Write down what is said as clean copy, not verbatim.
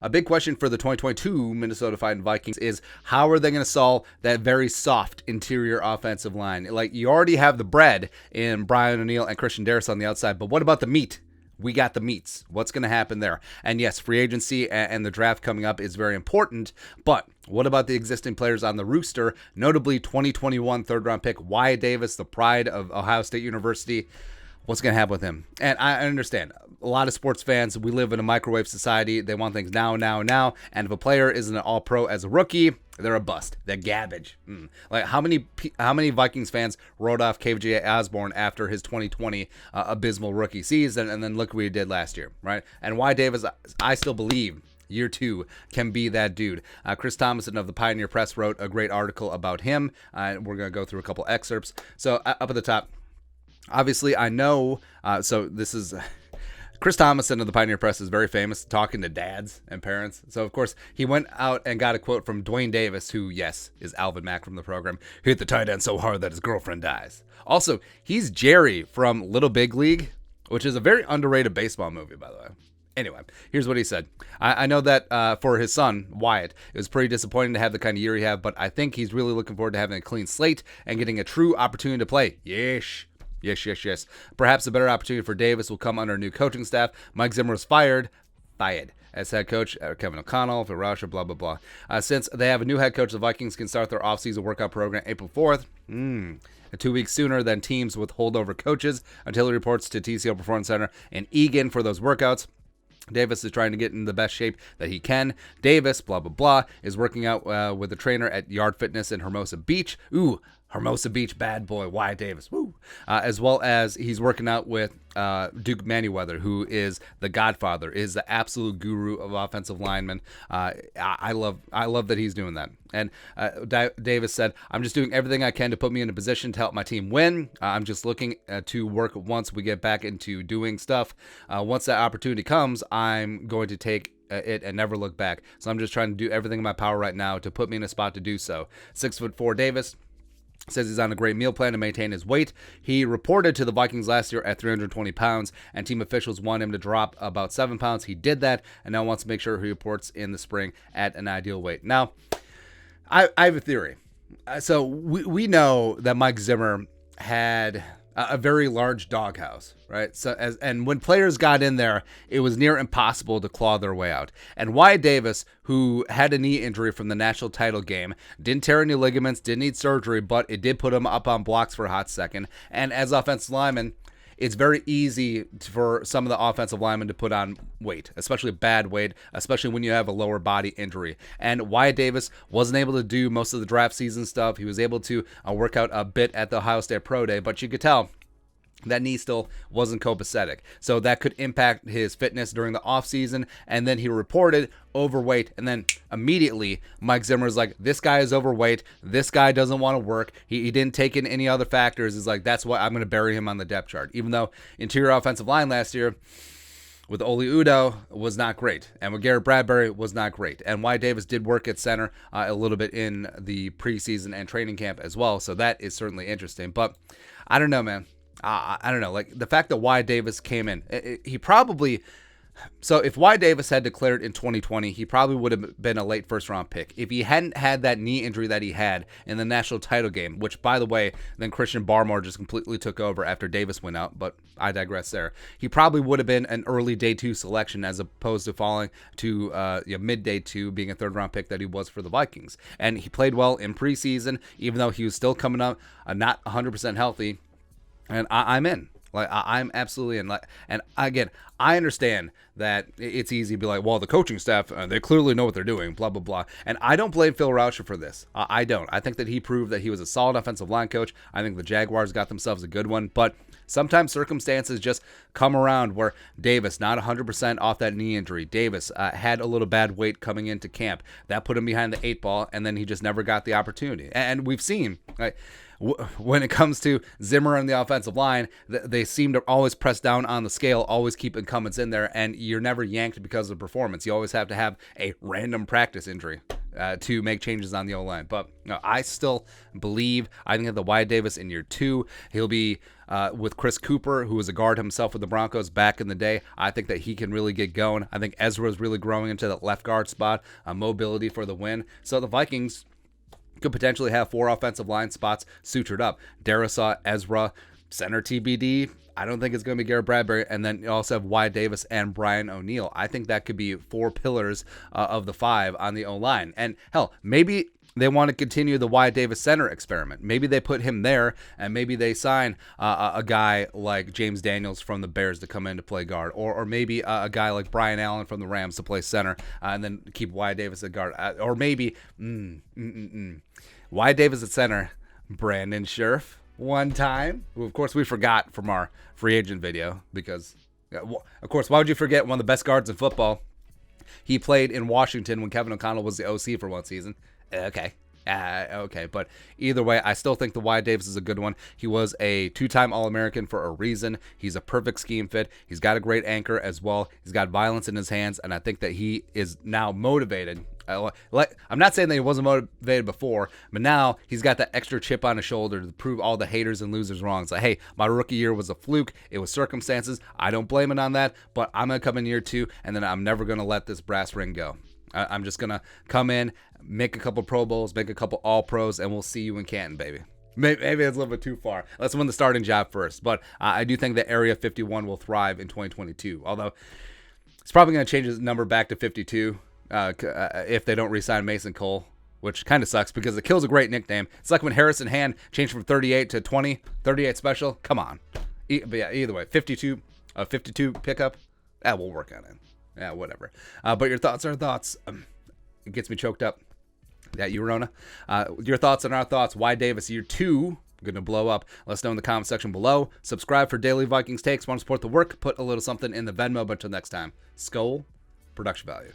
a big question for the 2022 Minnesota Vikings is how are they going to solve that very soft interior offensive line? Like, you already have the bread in Brian O'Neill and Christian Darris on the outside, but what about the meat? We got the meats. What's going to happen there? And yes, free agency and the draft coming up is very important, but what about the existing players on the roster, notably 2021 third-round pick Wyatt Davis, the pride of Ohio State University? What's going to happen with him? And I understand, a lot of sports fans, we live in a microwave society. They want things now. And if a player isn't an all-pro as a rookie, they're a bust. They're garbage. Like, how many Vikings fans wrote off KJ Osborne after his 2020 abysmal rookie season, and then look what he did last year, right? And Wyatt Davis, I still believe year 2 can be that dude. Chris Thomason of the Pioneer Press wrote a great article about him. We're going to go through a couple excerpts. So up at the top, obviously I know, so this is... Chris Thomason of the Pioneer Press is very famous talking to dads and parents. So, of course, he went out and got a quote from Dwayne Davis, who, yes, is Alvin Mack from the program, who hit the tight end so hard that his girlfriend dies. Also, he's Jerry from Little Big League, which is a very underrated baseball movie, by the way. Anyway, here's what he said. I know that for his son, Wyatt, it was pretty disappointing to have the kind of year he had, but I think he's really looking forward to having a clean slate and getting a true opportunity to play. Yes. Perhaps a better opportunity for Davis will come under a new coaching staff. Mike Zimmer was fired as head coach. Kevin O'Connell, Phil Rauscher, blah, blah, blah. Since they have a new head coach, the Vikings can start their offseason workout program April 4th. 2 weeks sooner than teams with holdover coaches until he reports to TCO Performance Center in Eagan for those workouts. Davis is trying to get in the best shape that he can. Davis, blah, blah, blah, is working out with a trainer at Yard Fitness in Hermosa Beach. Ooh, Hermosa Beach bad boy, Wyatt Davis. Woo! As well as he's working out with Duke Manyweather, who is the godfather, is the absolute guru of offensive linemen. I love that he's doing that. And Davis said, I'm just doing everything I can to put me in a position to help my team win. I'm just looking to work once we get back into doing stuff. Once that opportunity comes, I'm going to take it and never look back. So I'm just trying to do everything in my power right now to put me in a spot to do so. 6'4" Davis says he's on a great meal plan to maintain his weight. He reported to the Vikings last year at 320 pounds, and team officials want him to drop about 7 pounds. He did that, and now wants to make sure he reports in the spring at an ideal weight. Now, I have a theory. So we know that Mike Zimmer had a very large doghouse, right? And when players got in there, it was near impossible to claw their way out. And Wyatt Davis, who had a knee injury from the national title game, didn't tear any ligaments, didn't need surgery, but it did put him up on blocks for a hot second. And as offensive lineman, it's very easy for some of the offensive linemen to put on weight, especially bad weight, especially when you have a lower body injury. And Wyatt Davis wasn't able to do most of the draft season stuff. He was able to work out a bit at the Ohio State Pro Day, but you could tell that knee still wasn't copacetic. So that could impact his fitness during the offseason. And then he reported overweight. And then immediately Mike Zimmer's like, this guy is overweight. This guy doesn't want to work. He didn't take in any other factors. He's like, that's why I'm going to bury him on the depth chart. Even though interior offensive line last year with Oli Udoh was not great. And with Garrett Bradbury was not great. And Wyatt Davis did work at center a little bit in the preseason and training camp as well. So that is certainly interesting. But I don't know, man. I don't know, like the fact that Wyatt Davis came in, he probably, so if Wyatt Davis had declared in 2020, he probably would have been a late first round pick. If he hadn't had that knee injury that he had in the national title game, which by the way, then Christian Barmore just completely took over after Davis went out, but I digress there. He probably would have been an early day 2 selection as opposed to falling to mid day 2, being a third round pick that he was for the Vikings. And he played well in preseason, even though he was still coming up not 100% healthy. And I'm in. Like, I'm absolutely in. And again, I understand that it's easy to be like, well, the coaching staff, they clearly know what they're doing, blah, blah, blah. And I don't blame Phil Rauscher for this. I don't. I think that he proved that he was a solid offensive line coach. I think the Jaguars got themselves a good one. But sometimes circumstances just come around where Davis, not 100% off that knee injury. Davis had a little bad weight coming into camp. That put him behind the 8 ball, and then he just never got the opportunity. And we've seen, right, when it comes to Zimmer and the offensive line, they seem to always press down on the scale, always keep incumbents in there, and you're never yanked because of performance. You always have to have a random practice injury. to make changes on the O-line. But I still believe, I think that the Wyatt Davis in year 2, he'll be with Chris Cooper, who was a guard himself with the Broncos back in the day. I think that he can really get going. I think Ezra's really growing into that left guard spot, mobility for the win. So the Vikings could potentially have 4 offensive line spots sutured up. Darrisaw, Ezra, center TBD. I don't think it's going to be Garrett Bradbury. And then you also have Wyatt Davis and Brian O'Neill. I think that could be 4 pillars of the 5 on the O-line. And hell, maybe they want to continue the Wyatt Davis center experiment. Maybe they put him there, and maybe they sign a guy like James Daniels from the Bears to come in to play guard, or maybe a guy like Brian Allen from the Rams to play center, and then keep Wyatt Davis at guard. Or maybe Wyatt Davis at center, Brandon Scherf one time, who of course we forgot from our free agent video, because of course, why would you forget one of the best guards in football? He played in Washington when Kevin O'Connell was the OC for one season. Okay, but either way, I still think the Wyatt Davis is a good one. He was a 2-time All-American for a reason. He's a perfect scheme fit. He's got a great anchor as well. He's got violence in his hands, and I think that he is now motivated. I'm not saying that he wasn't motivated before, but now he's got that extra chip on his shoulder to prove all the haters and losers wrong. It's like, hey, my rookie year was a fluke. It was circumstances. I don't blame it on that, but I'm going to come in year 2, and then I'm never going to let this brass ring go. I'm just going to come in, make a couple Pro Bowls, make a couple All-Pros, and we'll see you in Canton, baby. Maybe it's a little bit too far. Let's win the starting job first. But I do think that Area 51 will thrive in 2022, although it's probably going to change his number back to 52 if they don't re-sign Mason Cole, which kind of sucks because the Kill's a great nickname. It's like when Harrison Hand changed from 38 to 20, 38 special. Come on. But yeah, either way, 52 pickup, we'll work on it. Yeah, whatever. But your thoughts are thoughts. It gets me choked up. Yeah, you, Rona. Your thoughts and our thoughts. Wyatt Davis, year 2, going to blow up. Let us know in the comment section below. Subscribe for daily Vikings takes. Want to support the work? Put a little something in the Venmo. But until next time, Skol, production value.